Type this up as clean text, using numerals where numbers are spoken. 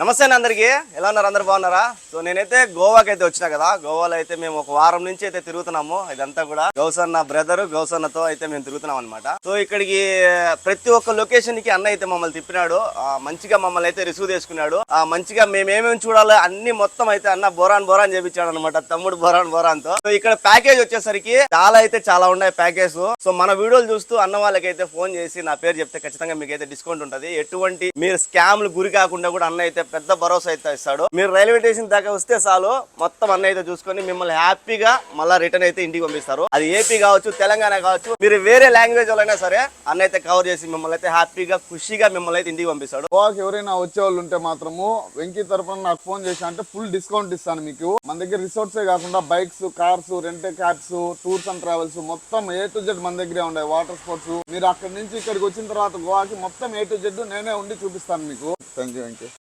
నమస్తే అందరికి ఎలా ఉన్నారు? అందరు బాగున్నారా? సో నేనైతే గోవాకి అయితే వచ్చినా కదా. గోవాలో అయితే మేము ఒక వారం నుంచి అయితే తిరుగుతున్నాము. ఇదంతా కూడా గౌసన్న బ్రదర్ గౌసన్నతో అయితే మేము తిరుగుతున్నాం అనమాట. సో ఇక్కడికి ప్రతి ఒక్క లొకేషన్ కి అన్న అయితే మమ్మల్ని తిప్పినాడు. మంచిగా మమ్మల్ని అయితే రిసీవ్ చేసుకున్నాడు. మంచిగా మేమేమేమి చూడాలో అన్ని మొత్తం అయితే అన్న బోరాన్ చేపించాడు అనమాట. తమ్ముడు బోరాన్ తో. సో ఇక్కడ ప్యాకేజ్ వచ్చేసరికి చాలా ఉన్నాయి ప్యాకేజ్. సో మన వీడియోలు చూస్తూ అన్న వాళ్ళకైతే ఫోన్ చేసి నా పేరు చెప్తే ఖచ్చితంగా మీకు అయితే డిస్కౌంట్ ఉంటది. ఎటువంటి మీరు స్కామ్లు గురి కాకుండా కూడా అన్న అయితే పెద్ద భరోసా అయితే ఇస్తాడు. మీరు రైల్వే స్టేషన్ దాకా వస్తే చాలు మొత్తం అన్న అయితే చూసుకొని మిమ్మల్ని హ్యాపీగా మళ్ళీ రిటర్న్ అయితే ఇంటికి పంపిస్తారు. అది ఏపీ కావచ్చు, తెలంగాణ కావచ్చు, మీరు వేరే లాంగ్వేజ్ వాళ్ళైనా సరే అన్న అయితే కవర్ చేసి మిమ్మల్ని అయితే హ్యాపీగా ఖుషిగా మిమ్మల్ని అయితే ఇంటికి పంపిస్తాడు. గోవాకి ఎవరైనా వచ్చే వాళ్ళు ఉంటే మాత్రము వెంకీ తరఫున నాకు ఫోన్ చేసి అంటే ఫుల్ డిస్కౌంట్ ఇస్తాను మీకు. మన దగ్గర రిసార్ట్సే కాకుండా bikes, cars, rent cabs, tours and travels మొత్తం ఏ టు జెడ్ మన దగ్గరే ఉన్నాయి. వాటర్ స్పోర్ట్స్ మీరు అక్కడి నుంచి ఇక్కడికి వచ్చిన తర్వాత గోవాకి మొత్తం ఏ టు జెడ్ నేనే ఉండి చూపిస్తాను మీకు. Thank you Venky.